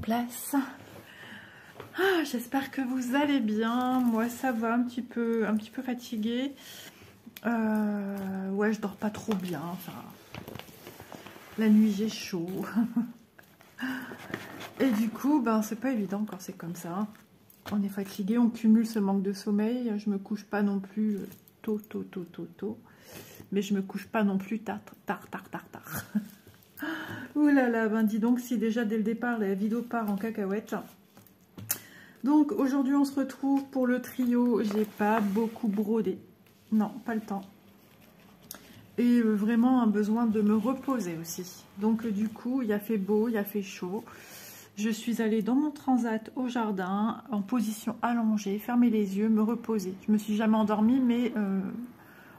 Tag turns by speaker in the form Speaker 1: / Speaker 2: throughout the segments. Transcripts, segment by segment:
Speaker 1: place. Ah, j'espère que vous allez bien. Moi, ça va, un petit peu fatiguée. Ouais, je dors pas trop bien. Enfin, la nuit, j'ai chaud. Et du coup, ben, c'est pas évident quand c'est comme ça. On est fatigué, on cumule ce manque de sommeil. Je me couche pas non plus tôt. Mais je me couche pas non plus tard. Ouh là là, ben dis donc, si déjà dès le départ, la vidéo part en cacahuète. Donc aujourd'hui, on se retrouve pour le trio. J'ai pas beaucoup brodé. Non, pas le temps. Et vraiment un besoin de me reposer aussi. Donc du coup, il a fait beau, il a fait chaud. Je suis allée dans mon transat au jardin, en position allongée, fermer les yeux, me reposer. Je me suis jamais endormie, mais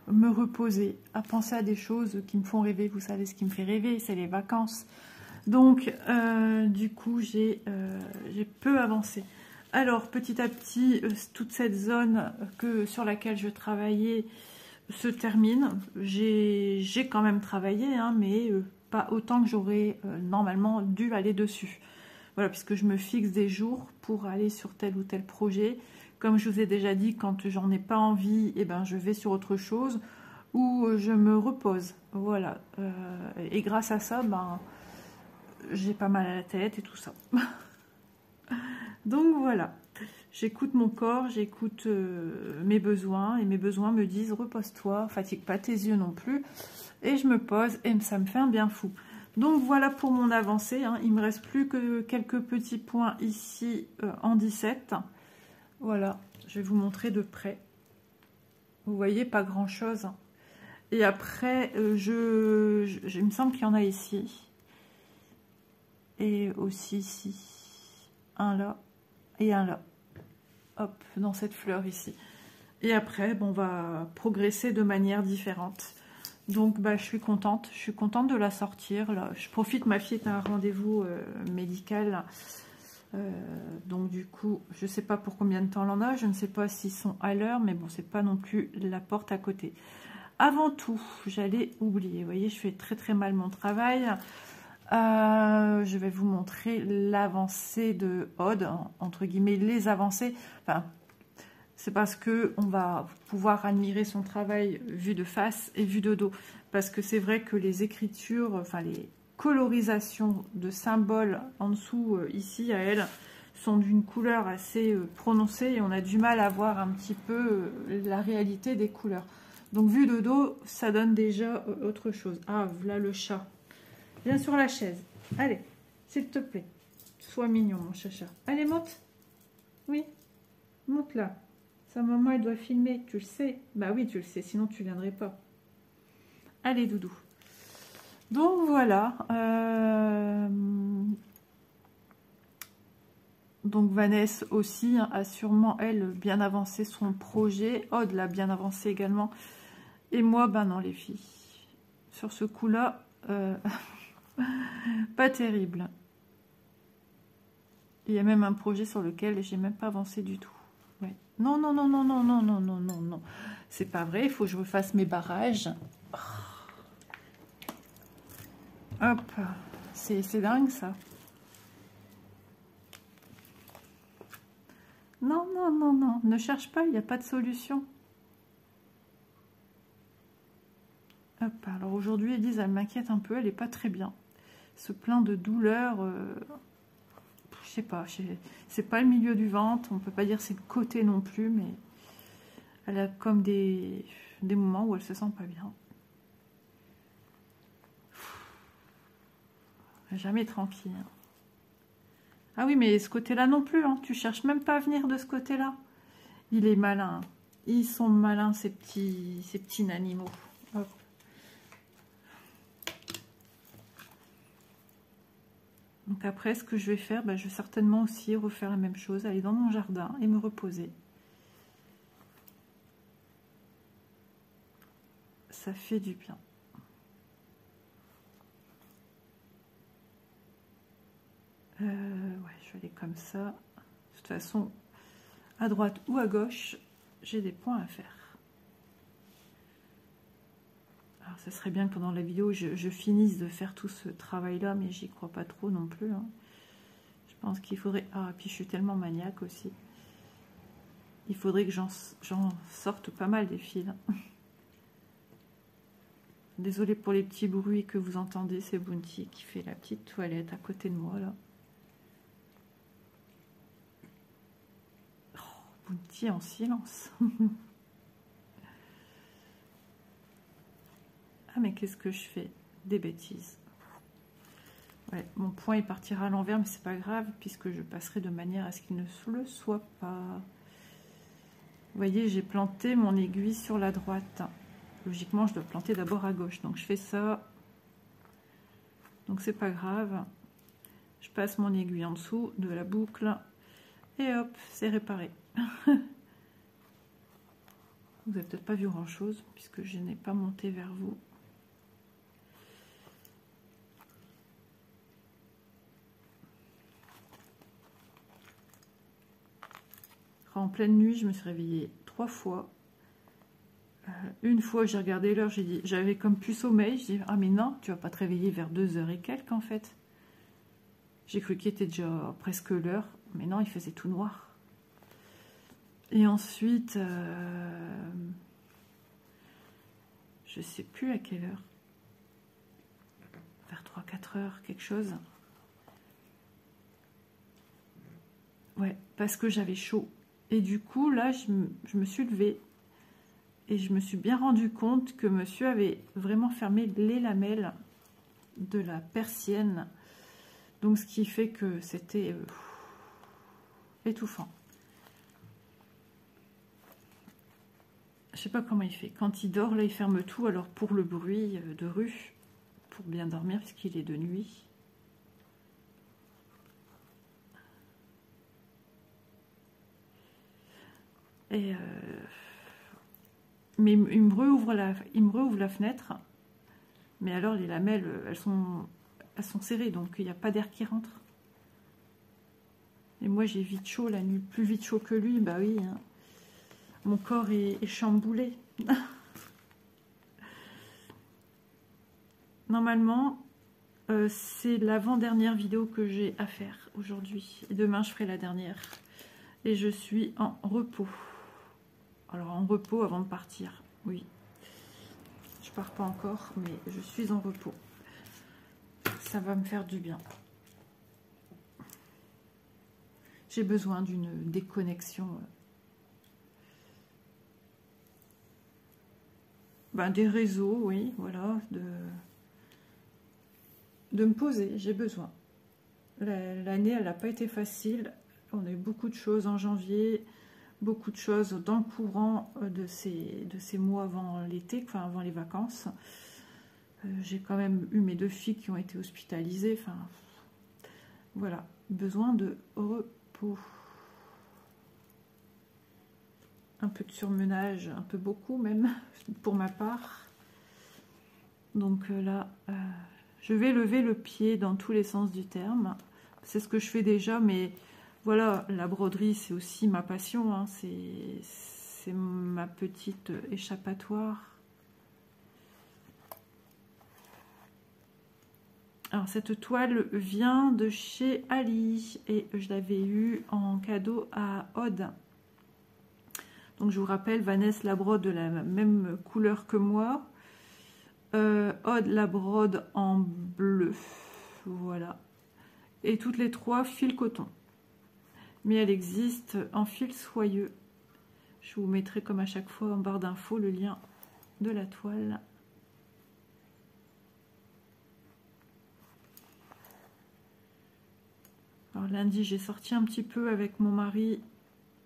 Speaker 1: me reposer, à penser à des choses qui me font rêver. Vous savez ce qui me fait rêver, c'est les vacances. Donc du coup, j'ai peu avancé. Alors petit à petit, toute cette zone sur laquelle je travaillais se termine. J'ai quand même travaillé, hein, mais pas autant que j'aurais normalement dû aller dessus. Voilà, puisque je me fixe des jours pour aller sur tel ou tel projet. Comme je vous ai déjà dit, quand j'en ai pas envie, eh ben, je vais sur autre chose ou je me repose. Voilà. Et grâce à ça, ben, j'ai pas mal à la tête et tout ça. Donc voilà. J'écoute mon corps, j'écoute mes besoins, et mes besoins me disent repose-toi, fatigue pas tes yeux non plus, et je me pose et ça me fait un bien fou. Donc voilà pour mon avancée, hein. Il me reste plus que quelques petits points ici en 17. Voilà, je vais vous montrer de près. Vous voyez, pas grand chose. Et après, il me semble qu'il y en a ici. Et aussi ici. Un là et un là. Hop, dans cette fleur ici. Et après, bon, on va progresser de manière différente. Donc, bah, je suis contente de la sortir. Là. Je profite, ma fille est à un rendez-vous médical. Donc, du coup, je ne sais pas pour combien de temps elle en a. Je ne sais pas s'ils sont à l'heure, mais bon, c'est pas non plus la porte à côté. Avant tout, j'allais oublier. Vous voyez, je fais très mal mon travail. Je vais vous montrer l'avancée de Aude, entre guillemets, les avancées. Enfin, c'est parce que on va pouvoir admirer son travail vu de face et vu de dos. Parce que c'est vrai que les écritures, enfin les colorisations de symboles en dessous, ici à elle, sont d'une couleur assez prononcée et on a du mal à voir un petit peu la réalité des couleurs. Donc vu de dos, ça donne déjà autre chose. Ah, voilà le chat. Viens sur la chaise. Allez, s'il te plaît. Sois mignon, mon chacha. Allez, monte. Oui, monte là. Sa maman, elle doit filmer, tu le sais. Bah oui, tu le sais, sinon tu viendrais pas. Allez, doudou. Donc, voilà. Donc, Vanessa aussi a sûrement, elle, bien avancé son projet. Aude l'a bien avancé également. Et moi, ben non, les filles. Sur ce coup-là... pas terrible. Il y a même un projet sur lequel j'ai même pas avancé du tout. Ouais. Non. C'est pas vrai, il faut que je refasse mes barrages. Hop, c'est dingue ça. Non, ne cherche pas, il n'y a pas de solution. Hop, alors aujourd'hui, Elise, elle m'inquiète un peu, elle n'est pas très bien. Se plaint de douleur, je sais pas, c'est pas le milieu du ventre, on peut pas dire c'est le côté non plus, mais elle a comme des moments où elle se sent pas bien. Jamais tranquille. Ah oui, mais ce côté-là non plus, hein, tu cherches même pas à venir de ce côté-là. Il est malin, ils sont malins ces petits animaux. Hop. Donc après, ce que je vais faire, ben, je vais certainement aussi refaire la même chose, aller dans mon jardin et me reposer. Ça fait du bien. Ouais, je vais aller comme ça. De toute façon, à droite ou à gauche, j'ai des points à faire. Alors, ça serait bien que pendant la vidéo, je finisse de faire tout ce travail-là, mais j'y crois pas trop non plus. Hein. Je pense qu'il faudrait... Ah, puis je suis tellement maniaque aussi. Il faudrait que j'en sorte pas mal des fils. Désolée pour les petits bruits que vous entendez, c'est Bounty qui fait la petite toilette à côté de moi là. Oh, Bounty en silence. Ah mais qu'est-ce que je fais? Des bêtises. Ouais, mon point il partira à l'envers, mais c'est pas grave puisque je passerai de manière à ce qu'il ne le soit pas. Vous voyez, j'ai planté mon aiguille sur la droite. Logiquement, je dois planter d'abord à gauche. Donc, je fais ça. Donc, c'est pas grave. Je passe mon aiguille en dessous de la boucle. Et hop, c'est réparé. Vous n'avez peut-être pas vu grand-chose puisque je n'ai pas monté vers vous. En pleine nuit, je me suis réveillée 3 fois. Une fois, j'ai regardé l'heure, j'ai dit, j'avais comme plus sommeil. Je dis, ah mais non, tu vas pas te réveiller vers 2h et quelques en fait. J'ai cru qu'il était déjà presque l'heure, mais non, il faisait tout noir. Et ensuite, je sais plus à quelle heure. Vers 3-4 heures, quelque chose. Ouais, parce que j'avais chaud. Et du coup, là, je me suis levée et je me suis bien rendu compte que monsieur avait vraiment fermé les lamelles de la persienne. Donc, ce qui fait que c'était étouffant. Je sais pas comment il fait. Quand il dort, là, il ferme tout. Alors, pour le bruit de rue, pour bien dormir, puisqu'il est de nuit. Et mais il me rouvre la fenêtre. Mais alors les lamelles, elles sont serrées, donc il n'y a pas d'air qui rentre. Et moi j'ai vite chaud la nuit, plus vite chaud que lui, bah oui. Hein. Mon corps est chamboulé. Normalement, c'est l'avant-dernière vidéo que j'ai à faire aujourd'hui. Et demain je ferai la dernière. Et je suis en repos. Alors en repos avant de partir, oui. Je pars pas encore, mais je suis en repos. Ça va me faire du bien. J'ai besoin d'une déconnexion. Ben, des réseaux, oui, voilà. De me poser, j'ai besoin. L'année, elle n'a pas été facile. On a eu beaucoup de choses en janvier. Beaucoup de choses dans le courant de ces mois avant l'été, enfin avant les vacances. J'ai quand même eu mes 2 filles qui ont été hospitalisées. Enfin, voilà, besoin de repos. Un peu de surmenage, un peu beaucoup même, pour ma part. Donc là, je vais lever le pied dans tous les sens du terme. C'est ce que je fais déjà, mais... Voilà, la broderie, c'est aussi ma passion, hein. C'est ma petite échappatoire. Alors, cette toile vient de chez Ali et je l'avais eue en cadeau à Aude. Donc, je vous rappelle, Vanessa la brode de la même couleur que moi. Aude la brode en bleu. Voilà. Et toutes les 3 fil coton. Mais elle existe en fil soyeux. Je vous mettrai comme à chaque fois en barre d'infos le lien de la toile. Alors lundi, j'ai sorti un petit peu avec mon mari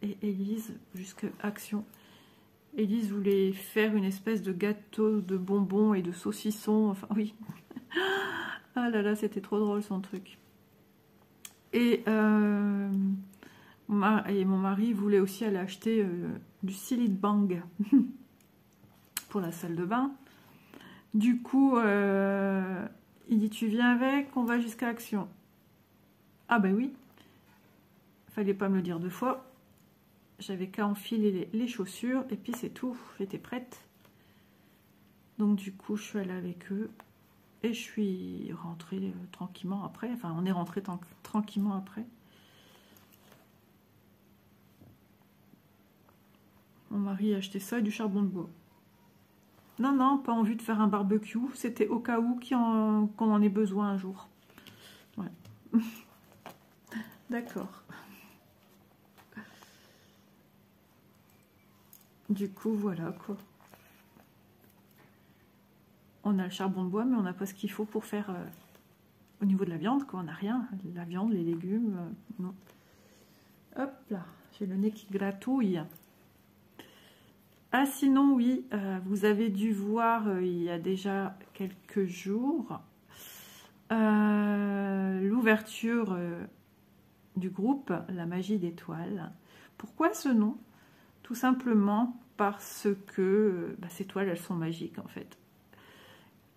Speaker 1: et Élise jusqu'à Action. Élise voulait faire une espèce de gâteau de bonbons et de saucissons. Enfin oui. Ah là là, c'était trop drôle son truc. Et mon mari voulait aussi aller acheter du Silid Bang pour la salle de bain. Du coup, il dit, tu viens avec, on va jusqu'à Action. Ah ben oui, fallait pas me le dire 2 fois. J'avais qu'à enfiler les chaussures et puis c'est tout, j'étais prête. Donc du coup, je suis allée avec eux et je suis rentrée tranquillement après. Enfin, on est rentré tranquillement après. Mon mari a acheté ça et du charbon de bois. Non, non, pas envie de faire un barbecue. C'était au cas où qu'on en ait besoin un jour. Ouais. D'accord. Du coup, voilà quoi. On a le charbon de bois, mais on n'a pas ce qu'il faut pour faire au niveau de la viande, quoi. On n'a rien. La viande, les légumes, non. Hop là, j'ai le nez qui gratouille. Ah, sinon, oui, vous avez dû voir il y a déjà quelques jours l'ouverture du groupe La Magie des Toiles. Pourquoi ce nom? Tout simplement parce que ces toiles, elles sont magiques en fait.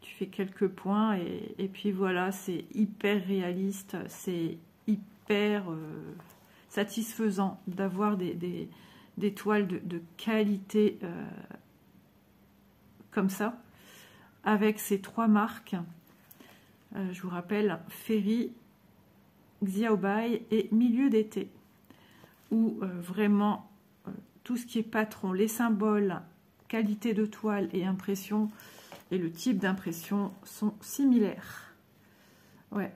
Speaker 1: Tu fais quelques points et puis voilà, c'est hyper réaliste, c'est hyper satisfaisant d'avoir des toiles de qualité comme ça, avec ces trois marques. Je vous rappelle, Ferry, Xiaobai et Milieu d'été, où vraiment tout ce qui est patron, les symboles, qualité de toile et impression, et le type d'impression sont similaires. Ouais.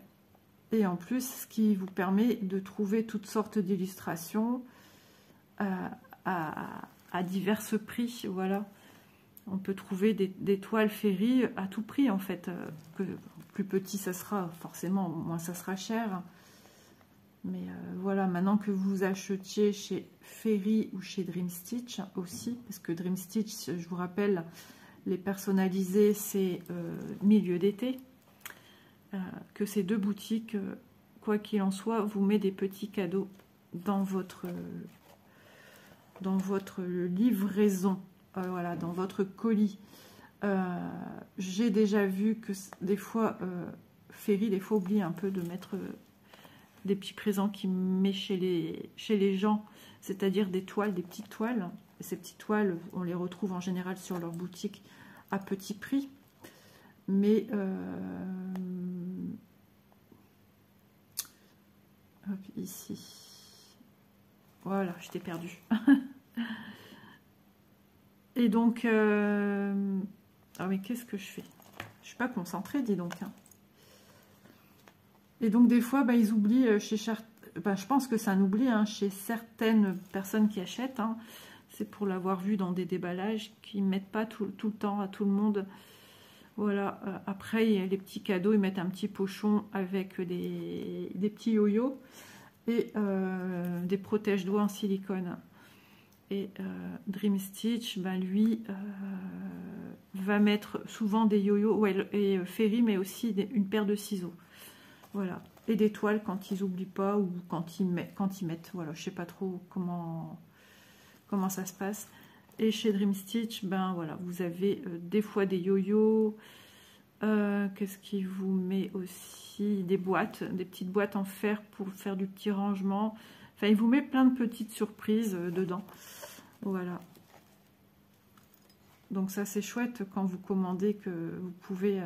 Speaker 1: Et en plus, ce qui vous permet de trouver toutes sortes d'illustrations à divers prix. Voilà. On peut trouver des toiles Ferry à tout prix, en fait. Plus petit ça sera, forcément, moins ça sera cher. Mais voilà, maintenant que vous achetiez chez Ferry ou chez Dream Stitch aussi, parce que Dream Stitch, je vous rappelle, les personnalisés, c'est Milieu d'été, que ces deux boutiques, quoi qu'il en soit, vous met des petits cadeaux dans votre livraison, voilà, dans votre colis. J'ai déjà vu que des fois, Ferry, des fois, oublie un peu de mettre des petits présents qu'il met chez les gens, c'est-à-dire des toiles, des petites toiles. Et ces petites toiles, on les retrouve en général sur leur boutique à petit prix. Mais hop, ici. Voilà, je t'ai perdu. Et donc, ah mais qu'est-ce que je fais? Je suis pas concentrée, dis donc. Hein. Et donc des fois, ils oublient je pense que c'est un oubli chez certaines personnes qui achètent. Hein. C'est pour l'avoir vu dans des déballages qui ne mettent pas tout le temps à tout le monde. Voilà. Après, les petits cadeaux, ils mettent un petit pochon avec des petits yo-yo et des protège-doigts en silicone. Et Dream Stitch, lui, va mettre souvent des yo-yo. Ouais, et Ferry met aussi une paire de ciseaux. Voilà. Et des toiles quand ils n'oublient pas ou quand ils mettent. Voilà, je sais pas trop comment ça se passe. Et chez Dream Stitch, voilà, vous avez des fois des yo-yo. Qu'est-ce qui vous met aussi? Des boîtes, des petites boîtes en fer pour faire du petit rangement. Enfin, il vous met plein de petites surprises dedans. Voilà. Donc ça, c'est chouette quand vous commandez que vous pouvez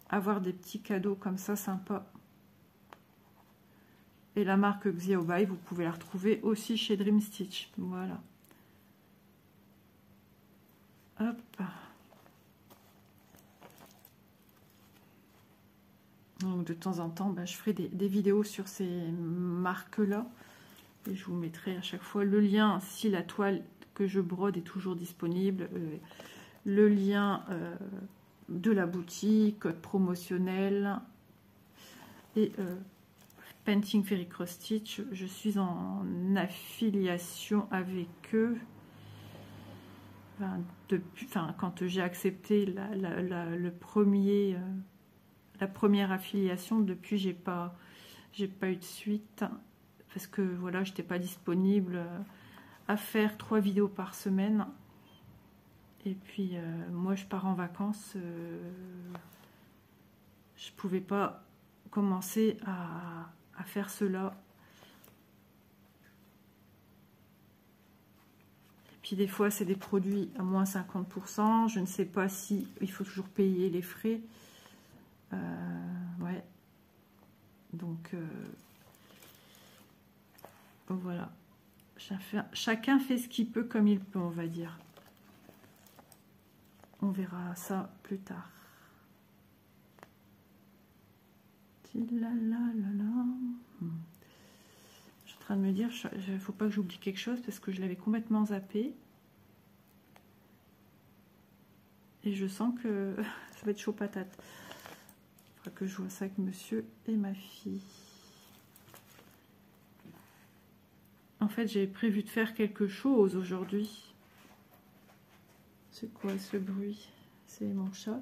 Speaker 1: avoir des petits cadeaux comme ça, sympa. Et la marque Xiaobai, vous pouvez la retrouver aussi chez Dream Stitch. Voilà. Hop. Donc de temps en temps, je ferai des vidéos sur ces marques-là. Et je vous mettrai à chaque fois le lien si la toile que je brode est toujours disponible. Le lien de la boutique, code promotionnel. Et Painting Ferry Cross Stitch, je suis en affiliation avec eux. Quand j'ai accepté la première affiliation, depuis j'ai pas eu de suite parce que voilà, j'étais pas disponible à faire 3 vidéos par semaine. Et puis moi je pars en vacances, je pouvais pas commencer à faire cela. Et puis des fois c'est des produits à moins 50%, je ne sais pas si il faut toujours payer les frais. Ouais, donc voilà. Chacun fait ce qu'il peut comme il peut, on va dire. On verra ça plus tard. Je suis en train de me dire, il ne faut pas que j'oublie quelque chose parce que je l'avais complètement zappé. Et je sens que ça va être chaud patate. Il faudra que je vois ça avec monsieur et ma fille. En fait, j'ai prévu de faire quelque chose aujourd'hui. C'est quoi ce bruit? C'est mon chat.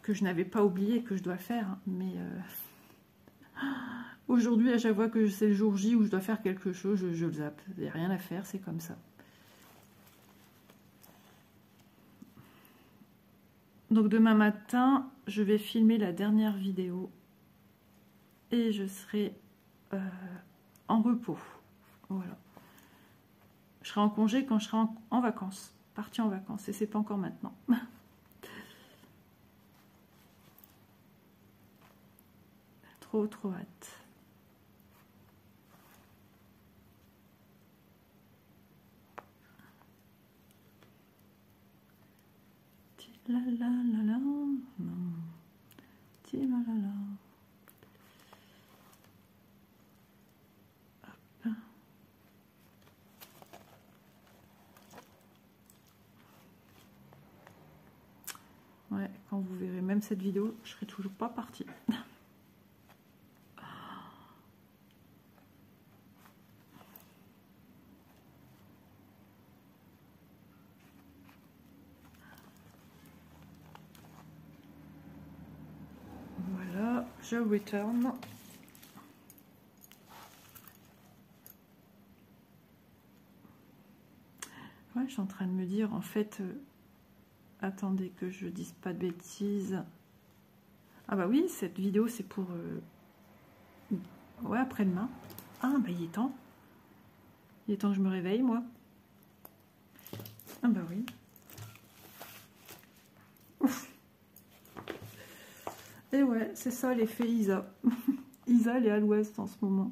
Speaker 1: Que je n'avais pas oublié que je dois faire. Hein, mais aujourd'hui, à chaque fois que c'est le jour J où je dois faire quelque chose, je le zappe. Il n'y a rien à faire, c'est comme ça. Donc demain matin, je vais filmer la dernière vidéo. Et je serai en repos. Voilà. Je serai en congé quand je serai en vacances. Partie en vacances. Et c'est pas encore maintenant. Trop hâte. La la la la. Non. La la la. Hop. Ouais, quand vous verrez même cette vidéo, je serai toujours pas partie. Voilà, je return. Ouais, je suis en train de me dire, en fait, attendez que je dise pas de bêtises. Ah bah oui, cette vidéo, c'est pour... ouais, après-demain. Ah bah il est temps. Il est temps que je me réveille, moi. Ah bah oui. Et ouais, c'est ça l'effet Isa. Isa, elle est à l'ouest en ce moment.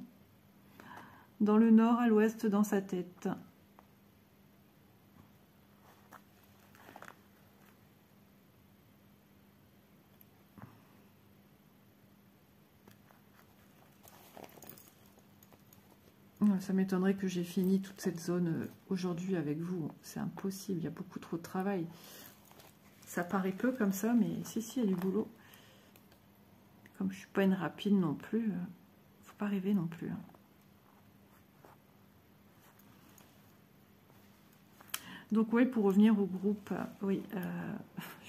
Speaker 1: Dans le nord, à l'ouest, dans sa tête. Ça m'étonnerait que j'ai fini toute cette zone aujourd'hui avec vous. C'est impossible, il y a beaucoup trop de travail. Ça paraît peu comme ça, mais si, il y a du boulot. Comme je ne suis pas une rapide non plus, faut pas rêver non plus. Donc oui, pour revenir au groupe, oui,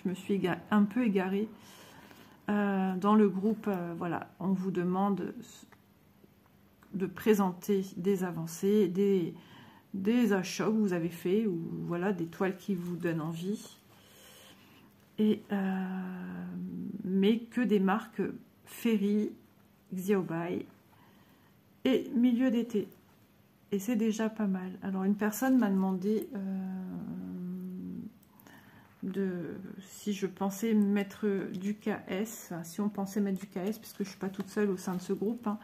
Speaker 1: je me suis un peu égarée. Dans le groupe, voilà, on vous demande de présenter des avancées, des achats que vous avez fait, ou voilà, des toiles qui vous donnent envie. Et, mais que des marques Ferry, Xiaobai et milieu d'été. Et c'est déjà pas mal. Alors une personne m'a demandé si je pensais mettre du KS, si on pensait mettre du KS, puisque je ne suis pas toute seule au sein de ce groupe. Hein.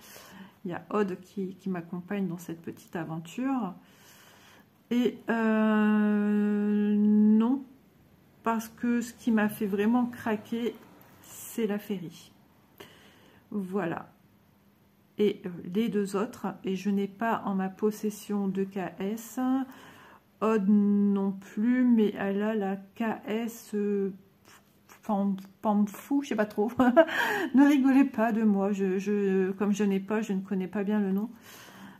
Speaker 1: Il y a Aude qui m'accompagne dans cette petite aventure. Et non, parce que ce qui m'a fait vraiment craquer, c'est la Ferry. Voilà. Et les deux autres, et je n'ai pas en ma possession de KS. Aude non plus, mais elle a la KS Pamfou, je sais pas trop. Ne rigolez pas de moi, comme je n'ai pas, je ne connais pas bien le nom.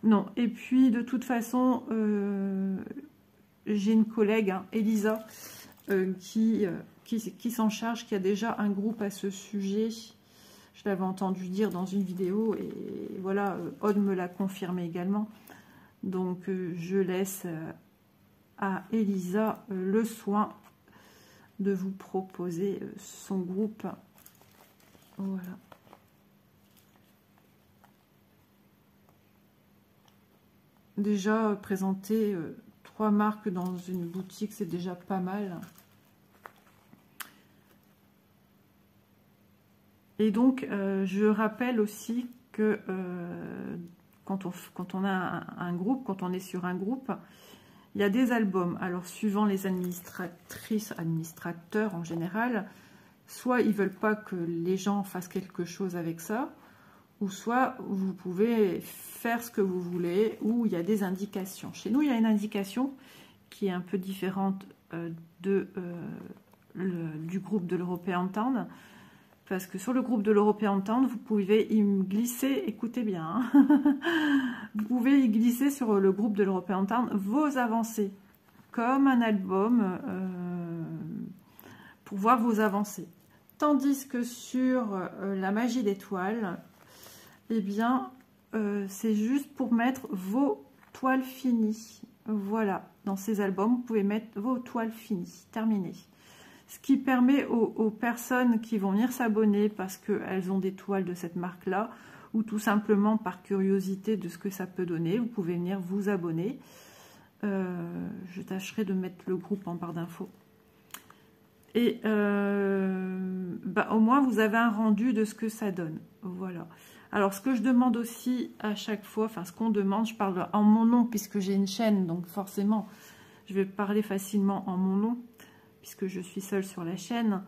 Speaker 1: Non, et puis de toute façon, j'ai une collègue, hein, Elisa, qui s'en charge, qui a déjà un groupe à ce sujet. Je l'avais entendu dire dans une vidéo, et voilà, Aude me l'a confirmé également. Donc je laisse à Elisa le soin de vous proposer son groupe. Voilà. Déjà présenter 3 marques dans une boutique, c'est déjà pas mal. Et donc je rappelle aussi que quand on a un groupe, quand on est sur un groupe, il y a des albums. Alors, suivant les administratrices, administrateurs en général, soit ils veulent pas que les gens fassent quelque chose avec ça, ou soit vous pouvez faire ce que vous voulez, ou il y a des indications. Chez nous, il y a une indication qui est un peu différente du groupe de l'European Town, parce que sur le groupe de l'European Town, vous pouvez y glisser, écoutez bien, hein, vous pouvez y glisser sur le groupe de l'European Town vos avancées, comme un album, pour voir vos avancées. Tandis que sur la magie d'étoiles, eh bien, c'est juste pour mettre vos toiles finies. Voilà, dans ces albums, vous pouvez mettre vos toiles finies, terminées. Ce qui permet aux personnes qui vont venir s'abonner parce qu'elles ont des toiles de cette marque-là, ou tout simplement par curiosité de ce que ça peut donner, vous pouvez venir vous abonner. Je tâcherai de mettre le groupe en barre d'infos. Et au moins, vous avez un rendu de ce que ça donne. Voilà. Alors, ce que je demande aussi à chaque fois, enfin, ce qu'on demande, je parle en mon nom, puisque j'ai une chaîne, donc forcément, je vais parler facilement en mon nom, puisque je suis seule sur la chaîne.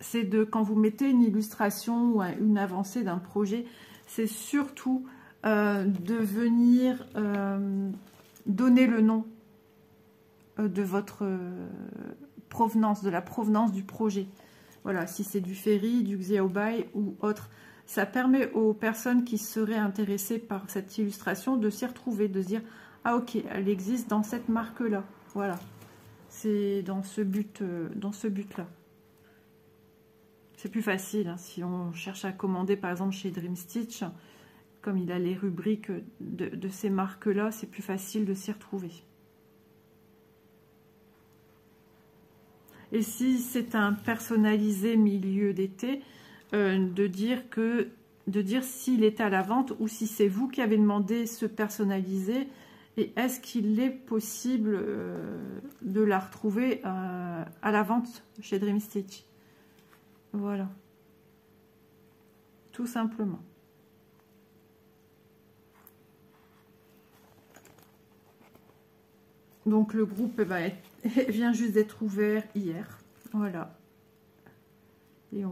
Speaker 1: C'est de, quand vous mettez une illustration ou une avancée d'un projet, c'est surtout de venir donner le nom de votre provenance, de la provenance du projet. Voilà, si c'est du Ferry, du Xiaobai ou autre. Ça permet aux personnes qui seraient intéressées par cette illustration de s'y retrouver, de se dire « Ah ok, elle existe dans cette marque-là. » Voilà, c'est dans ce but-là. C'est plus facile, hein, si on cherche à commander par exemple chez Dream Stitch, comme il a les rubriques de ces marques-là, c'est plus facile de s'y retrouver. Et si c'est un personnalisé milieu d'été, de dire s'il est à la vente ou si c'est vous qui avez demandé ce personnalisé et est-ce qu'il est possible de la retrouver à la vente chez Dream Stitch. Voilà. Tout simplement. Donc le groupe vient juste d'être ouvert hier. Voilà. Et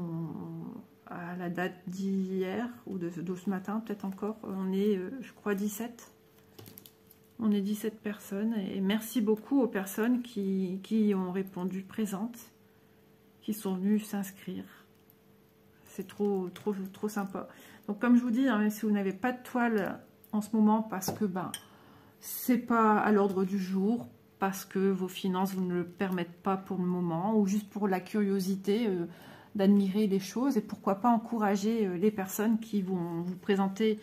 Speaker 1: à la date d'hier ou de ce matin, peut-être encore, on est, je crois, 17. On est 17 personnes. Et merci beaucoup aux personnes qui ont répondu présentes, qui sont venues s'inscrire. C'est trop sympa. Donc comme je vous dis, hein, même si vous n'avez pas de toile en ce moment parce que c'est pas à l'ordre du jour, parce que vos finances vous ne le permettent pas pour le moment, ou juste pour la curiosité d'admirer les choses, et pourquoi pas encourager les personnes qui vont vous présenter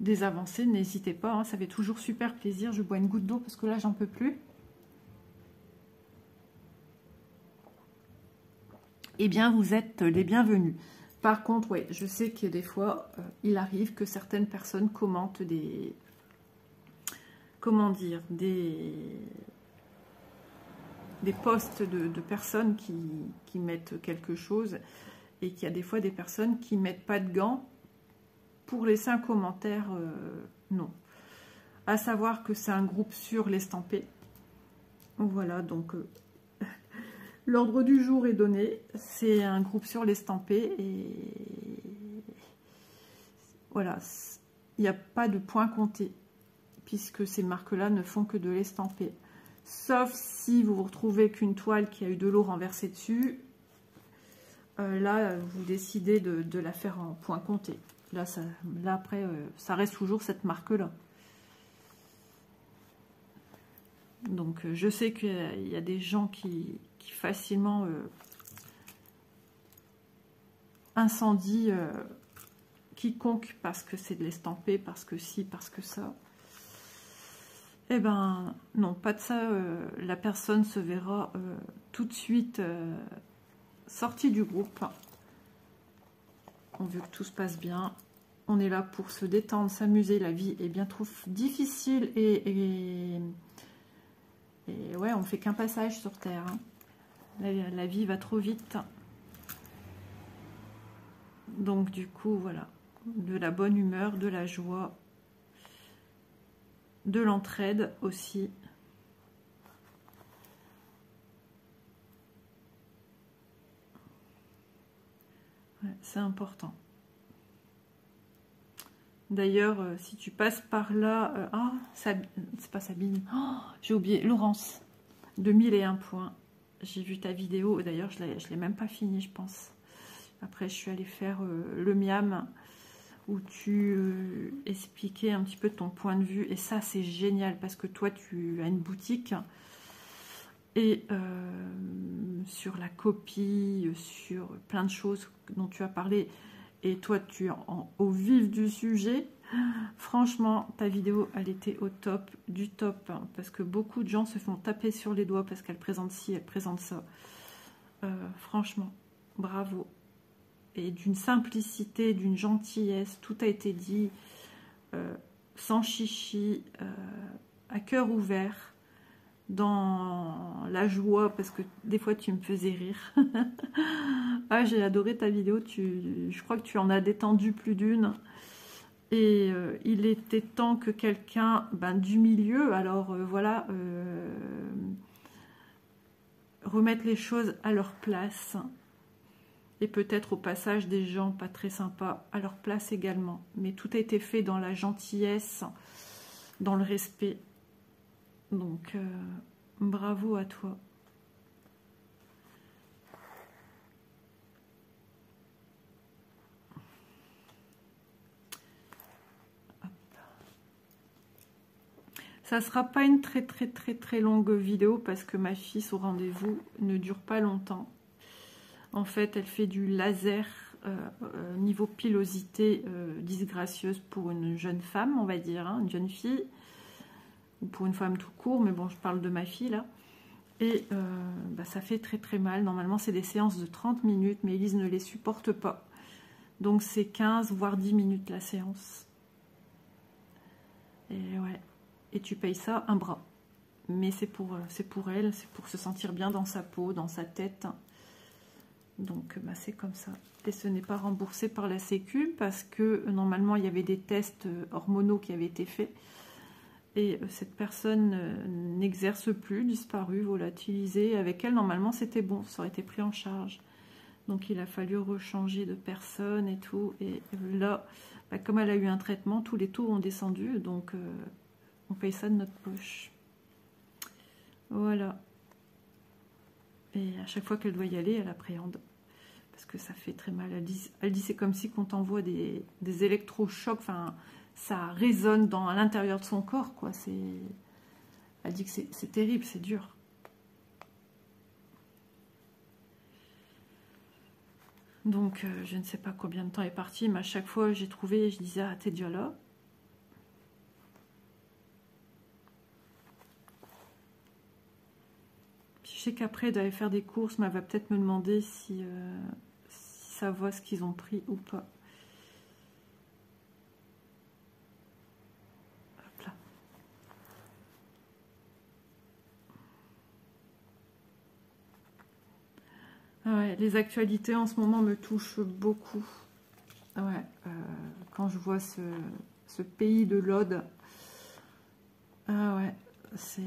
Speaker 1: des avancées, n'hésitez pas, hein, ça fait toujours super plaisir. Je bois une goutte d'eau parce que là j'en peux plus. Eh bien vous êtes les bienvenus. Par contre, ouais, je sais que des fois, il arrive que certaines personnes commentent des... Comment dire, des posts de personnes qui mettent quelque chose, et qu'il y a des fois des personnes qui ne mettent pas de gants pour laisser un commentaire. Non. À savoir que c'est un groupe sur l'estampé. Voilà, donc l'ordre du jour est donné. C'est un groupe sur l'estampé et voilà, il n'y a pas de point compté, puisque ces marques-là ne font que de l'estamper. Sauf si vous vous retrouvez qu'une toile qui a eu de l'eau renversée dessus, là, vous décidez de la faire en point compté. Là, après, ça reste toujours cette marque-là. Donc, je sais qu'il y a des gens qui facilement incendient quiconque parce que c'est de l'estamper, parce que si, parce que ça. Eh ben, non, pas de ça. La personne se verra tout de suite sortie du groupe. On veut que tout se passe bien. On est là pour se détendre, s'amuser. La vie est bien trop difficile et ouais, on fait qu'un passage sur Terre. Hein. La vie va trop vite. Donc du coup, voilà, de la bonne humeur, de la joie, de l'entraide aussi. Ouais, c'est important. D'ailleurs, si tu passes par là... c'est pas Sabine. Oh, j'ai oublié. Laurence, de 1001 points. J'ai vu ta vidéo. D'ailleurs, je ne l'ai même pas fini, je pense. Après, je suis allée faire le miam, où tu expliquais un petit peu ton point de vue. Et ça, c'est génial, parce que toi, tu as une boutique. Et sur la copie, sur plein de choses dont tu as parlé... Et toi, tu es au vif du sujet. Franchement, ta vidéo, elle était au top du top. Hein, parce que beaucoup de gens se font taper sur les doigts parce qu'elle présente ci, elle présente ça. Franchement, bravo. Et d'une simplicité, d'une gentillesse. Tout a été dit sans chichi, à cœur ouvert. Dans la joie, parce que des fois tu me faisais rire. Ah, j'ai adoré ta vidéo, je crois que tu en as détendu plus d'une. Et il était temps que quelqu'un du milieu, alors voilà, remette les choses à leur place. Et peut-être au passage des gens pas très sympas à leur place également. Mais tout a été fait dans la gentillesse, dans le respect. Donc, bravo à toi. Hop. Ça sera pas une très longue vidéo parce que ma fille, au rendez-vous, ne dure pas longtemps. En fait, elle fait du laser niveau pilosité disgracieuse pour une jeune femme, on va dire, hein, une jeune fille. Ou pour une femme tout court, mais bon, je parle de ma fille là. Et ça fait très mal. Normalement, c'est des séances de 30 minutes, mais Elise ne les supporte pas. Donc, c'est 15 voire 10 minutes la séance. Et ouais. Et tu payes ça un bras. Mais c'est pour elle, c'est pour se sentir bien dans sa peau, dans sa tête. Donc, c'est comme ça. Et ce n'est pas remboursé par la Sécu parce que normalement, il y avait des tests hormonaux qui avaient été faits. Et cette personne n'exerce plus, disparue, volatilisée. Avec elle, normalement, c'était bon, ça aurait été pris en charge. Donc, il a fallu rechanger de personne et tout. Et là, comme elle a eu un traitement, tous les taux ont descendu. Donc, on paye ça de notre poche. Voilà. Et à chaque fois qu'elle doit y aller, elle appréhende. Parce que ça fait très mal. Elle dit c'est comme si qu'on t'envoie des électrochocs, enfin... ça résonne à l'intérieur de son corps, quoi. Elle dit que c'est terrible, c'est dur. Donc, je ne sais pas combien de temps est parti, mais à chaque fois, j'ai trouvé, je disais, ah, t'es déjà là. Puis je sais qu'après, elle doit aller faire des courses, mais elle va peut-être me demander si ça voit ce qu'ils ont pris ou pas. Ouais, les actualités en ce moment me touchent beaucoup. Ouais, quand je vois ce pays de l'Aude, ah ouais, c'est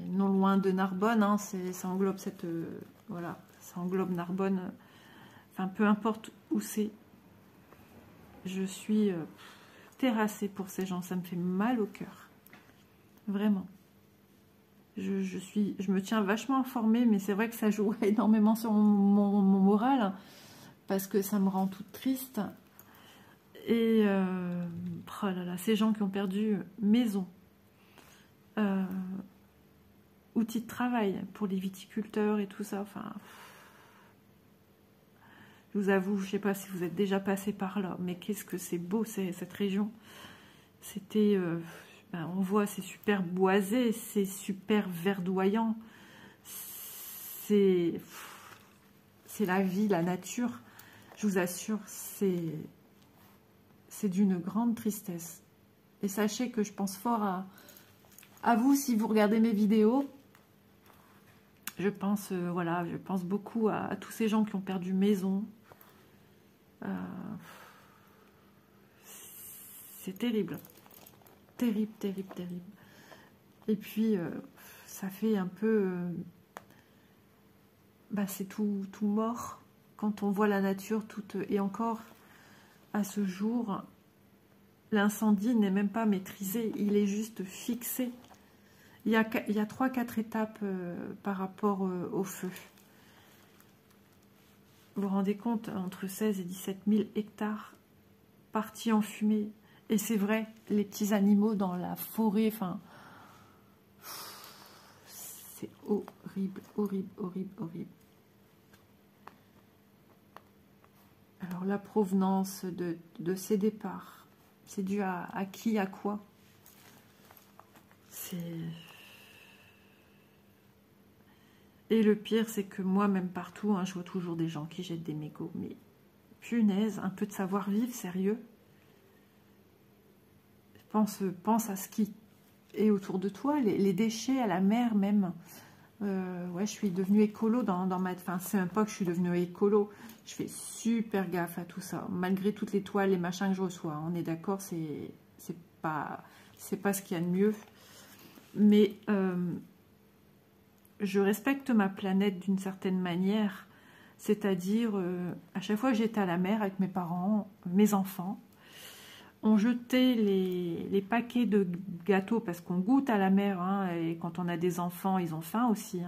Speaker 1: non loin de Narbonne, hein, ça englobe voilà, ça englobe Narbonne. Enfin, peu importe où c'est, je suis terrassée pour ces gens. Ça me fait mal au cœur, vraiment. Je me tiens vachement informée, mais c'est vrai que ça joue énormément sur mon moral, parce que ça me rend toute triste. Et oh là là, ces gens qui ont perdu maison, outils de travail pour les viticulteurs et tout ça, enfin, je vous avoue, je ne sais pas si vous êtes déjà passé par là, mais qu'est-ce que c'est beau cette région. C'était... on voit, c'est super boisé, c'est super verdoyant. C'est la vie, la nature. Je vous assure, c'est d'une grande tristesse. Et sachez que je pense fort à vous si vous regardez mes vidéos. Je pense, voilà, je pense beaucoup à tous ces gens qui ont perdu maison, C'est terrible. Terrible, terrible, terrible. Et puis, ça fait un peu... c'est tout mort. Quand on voit la nature toute... Et encore, à ce jour, l'incendie n'est même pas maîtrisé. Il est juste fixé. Il y a 3-4 étapes par rapport au feu. Vous vous rendez compte, entre 16 et 17 000 hectares partis en fumée. Et c'est vrai, les petits animaux dans la forêt, enfin... C'est horrible, horrible, horrible, horrible. Alors, la provenance de ces départs, c'est dû à qui, à quoi? Et le pire, c'est que moi, même partout, je vois toujours des gens qui jettent des mégots. Mais punaise, un peu de savoir-vivre, sérieux. Pense à ce qui est autour de toi, les déchets à la mer même. Ouais, je suis devenue écolo dans ma... Enfin, c'est même pas que je suis devenue écolo. Je fais super gaffe à tout ça. Malgré toutes les toiles, les machins que je reçois. On est d'accord, c'est pas ce qu'il y a de mieux. Mais je respecte ma planète d'une certaine manière. C'est-à-dire, à chaque fois que j'étais à la mer avec mes parents, mes enfants, on jetait les paquets de gâteaux parce qu'on goûte à la mer, et quand on a des enfants, ils ont faim aussi,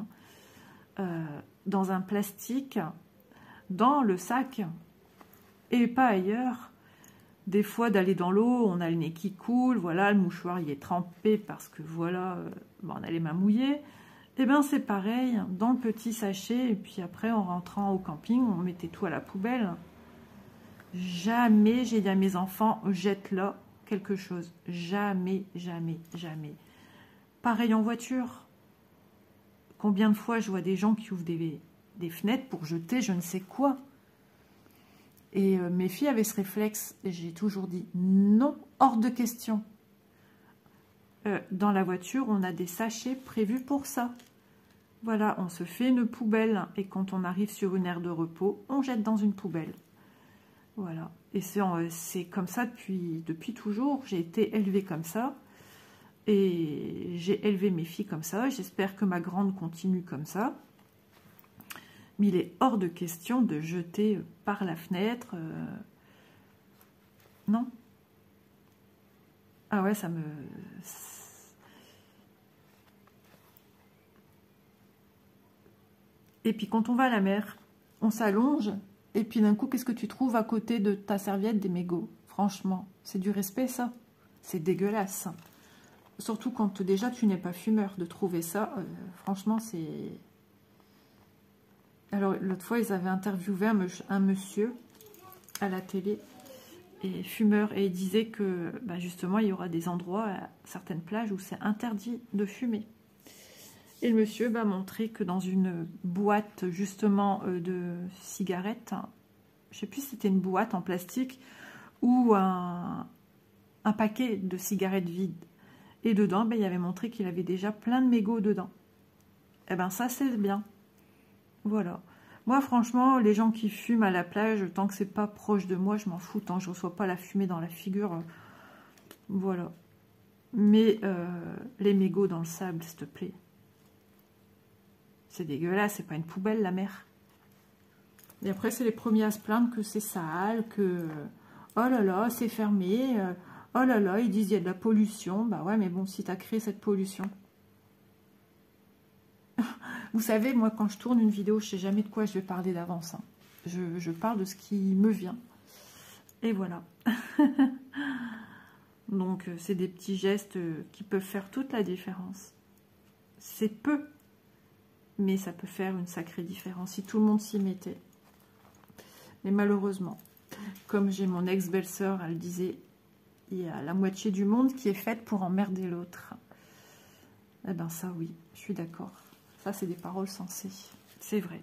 Speaker 1: dans un plastique, dans le sac, et pas ailleurs. Des fois, d'aller dans l'eau, on a le nez qui coule, voilà, le mouchoir il est trempé parce que voilà, on a les mains mouillées. Et bien c'est pareil, dans le petit sachet, et puis après, en rentrant au camping, on mettait tout à la poubelle. Jamais j'ai dit à mes enfants, jette là quelque chose. Jamais, jamais, jamais. Pareil en voiture. Combien de fois je vois des gens qui ouvrent des fenêtres pour jeter je ne sais quoi. Et mes filles avaient ce réflexe. Et j'ai toujours dit, non, hors de question. Dans la voiture, on a des sachets prévus pour ça. Voilà, on se fait une poubelle. Et quand on arrive sur une aire de repos, on jette dans une poubelle. Voilà, et c'est comme ça depuis toujours. J'ai été élevée comme ça, et j'ai élevé mes filles comme ça. J'espère que ma grande continue comme ça. Mais il est hors de question de jeter par la fenêtre. Non. Ah ouais, ça me... Et puis quand on va à la mer, on s'allonge... Et puis d'un coup, qu'est-ce que tu trouves à côté de ta serviette, des mégots? Franchement, c'est du respect ça. C'est dégueulasse. Surtout quand déjà tu n'es pas fumeur. De trouver ça, franchement, c'est... Alors l'autre fois, ils avaient interviewé un monsieur à la télé, et fumeur, et il disait que justement, il y aura des endroits, à certaines plages, où c'est interdit de fumer. Et le monsieur m'a montré que dans une boîte justement de cigarettes, je ne sais plus si c'était une boîte en plastique ou un paquet de cigarettes vides. Et dedans, il avait montré qu'il avait déjà plein de mégots dedans. Eh bien ça c'est bien. Voilà. Moi franchement, les gens qui fument à la plage, tant que c'est pas proche de moi, je m'en fous. Tant que je ne reçois pas la fumée dans la figure, voilà. Mais les mégots dans le sable, s'il te plaît. C'est dégueulasse, c'est pas une poubelle la mer. Et après, c'est les premiers à se plaindre que c'est sale, que oh là là, c'est fermé, oh là là, ils disent il y a de la pollution. Bah ouais, mais bon, si tu as créé cette pollution. Vous savez, moi, quand je tourne une vidéo, je sais jamais de quoi je vais parler d'avance. Je parle de ce qui me vient. Et voilà. Donc, c'est des petits gestes qui peuvent faire toute la différence. C'est peu. Mais ça peut faire une sacrée différence si tout le monde s'y mettait. Mais malheureusement, comme j'ai mon ex-belle-sœur, elle disait, il y a la moitié du monde qui est faite pour emmerder l'autre. Eh bien ça oui, je suis d'accord. Ça c'est des paroles sensées. C'est vrai.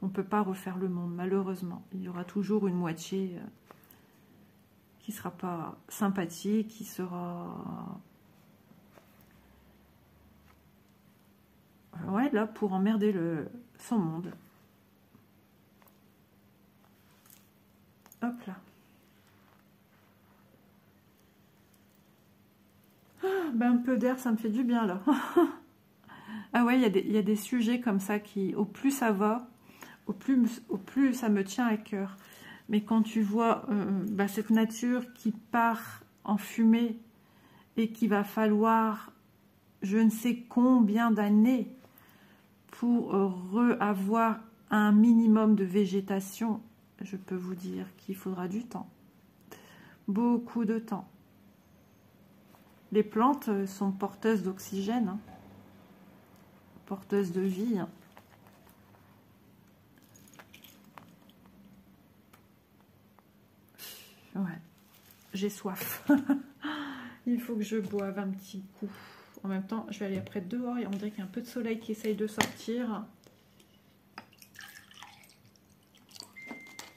Speaker 1: On ne peut pas refaire le monde, malheureusement. Il y aura toujours une moitié qui ne sera pas sympathique, qui sera... Ouais, là, pour emmerder son monde. Hop là. Ben, un peu d'air, ça me fait du bien là. Ah ouais, il y a des sujets comme ça qui, au plus ça va, au plus ça me tient à cœur. Mais quand tu vois bah, cette nature qui part en fumée et qu'il va falloir je ne sais combien d'années pour avoir un minimum de végétation, je peux vous dire qu'il faudra du temps. Beaucoup de temps. Les plantes sont porteuses d'oxygène, hein, porteuses de vie. Hein. Ouais, j'ai soif. Il faut que je boive un petit coup. En même temps, je vais aller après dehors et on dirait qu'il y a un peu de soleil qui essaye de sortir.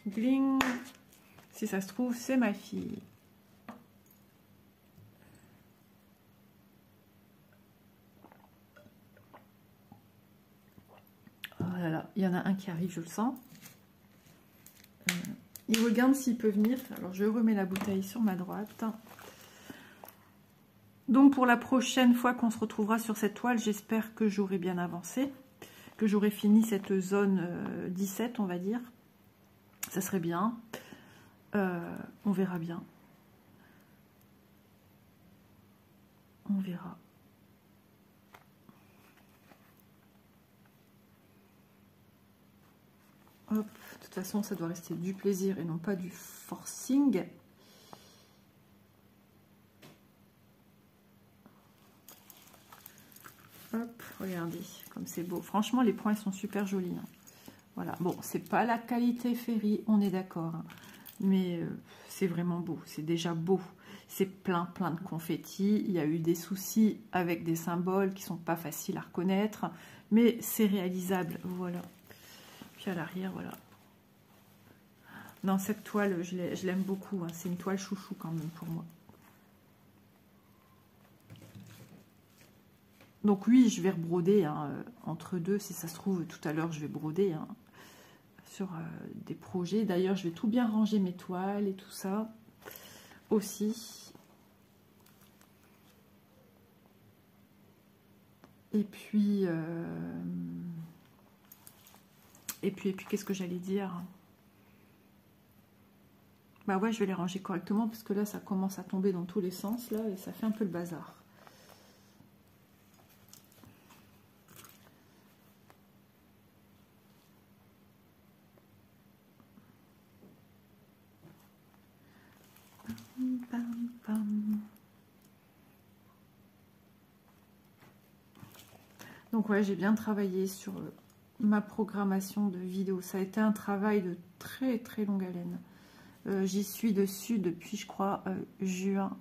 Speaker 1: Gling. Si ça se trouve, c'est ma fille. Oh là là, il y en a un qui arrive, je le sens. Il regarde s'il peut venir. Alors, je remets la bouteille sur ma droite. Donc, pour la prochaine fois qu'on se retrouvera sur cette toile, j'espère que j'aurai bien avancé, que j'aurai fini cette zone 17, on va dire. Ça serait bien. On verra bien. On verra. Hop, de toute façon, ça doit rester du plaisir et non pas du forcing. Hop, regardez, comme c'est beau. Franchement, les points, ils sont super jolis. Hein. Voilà, bon, c'est pas la qualité Ferry, on est d'accord. Hein. Mais c'est vraiment beau, c'est déjà beau. C'est plein de confettis. Il y a eu des soucis avec des symboles qui sont pas faciles à reconnaître. Mais c'est réalisable, voilà. Puis à l'arrière, voilà. Non, cette toile, je l'aime beaucoup. Hein. C'est une toile chouchou quand même pour moi. Donc oui, je vais rebroder hein, entre deux. Si ça se trouve, tout à l'heure, je vais broder hein, sur des projets. D'ailleurs, je vais tout bien ranger mes toiles et tout ça aussi. Et puis qu'est-ce que j'allais dire? Bah ouais, je vais les ranger correctement parce que là, ça commence à tomber dans tous les sens là et ça fait un peu le bazar. Pam, pam. Donc ouais, j'ai bien travaillé sur ma programmation de vidéos. Ça a été un travail de très longue haleine. J'y suis dessus depuis, je crois, juin.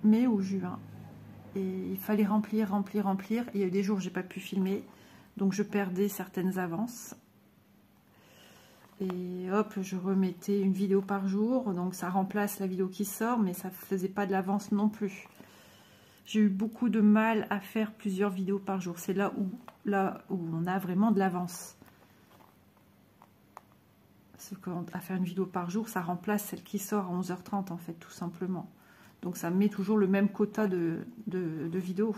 Speaker 1: Mai ou juin. Et il fallait remplir. Il y a eu des jours où j'ai pas pu filmer. Donc je perdais certaines avances. Et hop, je remettais une vidéo par jour. Donc ça remplace la vidéo qui sort, mais ça faisait pas de l'avance non plus. J'ai eu beaucoup de mal à faire plusieurs vidéos par jour. C'est là où on a vraiment de l'avance. C'est qu'à faire une vidéo par jour, ça remplace celle qui sort à 11h30 en fait, tout simplement. Donc ça met toujours le même quota de vidéos.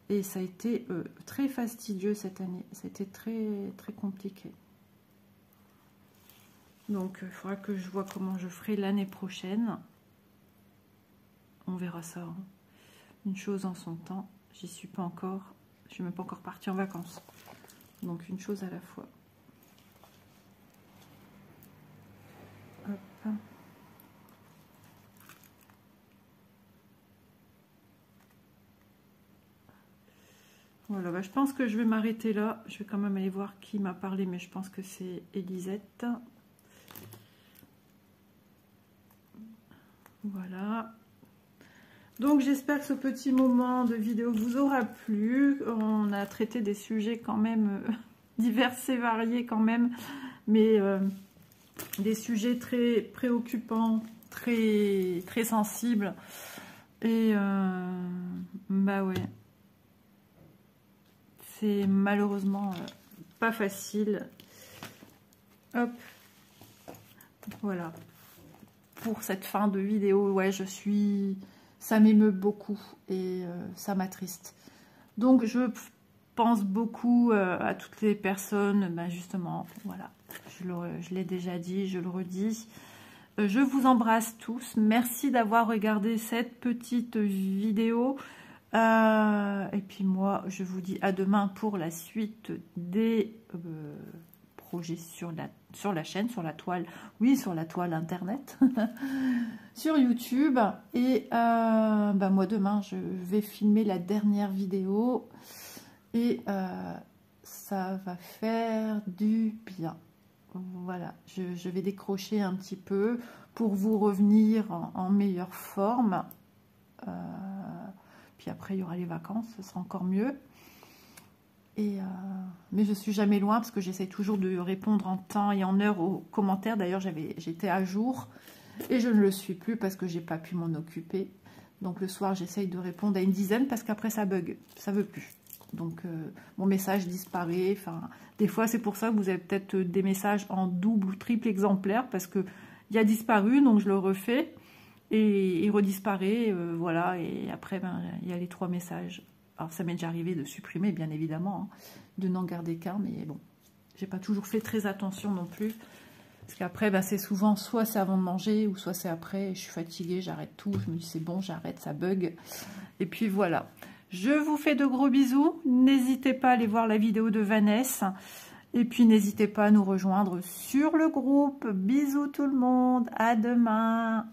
Speaker 1: Et ça a été très fastidieux cette année. Ça a été très compliqué. Donc il faudra que je vois comment je ferai l'année prochaine. On verra ça. Hein. Une chose en son temps. J'y suis pas encore. Je suis même pas encore partie en vacances. Donc une chose à la fois. Hop. Voilà, bah, je pense que je vais m'arrêter là. Je vais quand même aller voir qui m'a parlé, mais je pense que c'est Elisette. Voilà. Donc j'espère que ce petit moment de vidéo vous aura plu. On a traité des sujets quand même divers et variés quand même, mais des sujets très préoccupants, très sensibles. Et bah ouais. C'est malheureusement pas facile. Hop. Voilà. Pour cette fin de vidéo, ouais, ça m'émeut beaucoup et ça m'attriste. Donc, je pense beaucoup à toutes les personnes, ben justement, voilà. Je l'ai déjà dit, je le redis. Je vous embrasse tous. Merci d'avoir regardé cette petite vidéo. Et puis moi, je vous dis à demain pour la suite des projets sur la chaîne, sur la toile. Oui, sur la toile internet. Sur YouTube. Et bah moi, demain, je vais filmer la dernière vidéo. Et ça va faire du bien. Voilà, je vais décrocher un petit peu pour vous revenir en meilleure forme. Puis après, il y aura les vacances, ce sera encore mieux. Mais je suis jamais loin parce que j'essaie toujours de répondre en temps et en heure aux commentaires. D'ailleurs, j'étais à jour et je ne le suis plus parce que j'ai pas pu m'en occuper. Donc le soir, j'essaye de répondre à une dizaine parce qu'après, ça bug, ça veut plus. Donc mon message disparaît. Enfin, des fois, c'est pour ça que vous avez peut-être des messages en double ou triple exemplaire parce que il a disparu, donc je le refais et il redisparaît. Voilà, et après, ben, il y a les 3 messages. Alors, ça m'est déjà arrivé de supprimer, bien évidemment, hein, de n'en garder qu'un, mais bon, j'ai pas toujours fait très attention non plus. Parce qu'après, ben, c'est souvent, soit c'est avant de manger, ou soit c'est après, je suis fatiguée, j'arrête tout, je me dis c'est bon, j'arrête, ça bug. Et puis voilà. Je vous fais de gros bisous. N'hésitez pas à aller voir la vidéo de Vanessa. Et puis n'hésitez pas à nous rejoindre sur le groupe. Bisous tout le monde. À demain.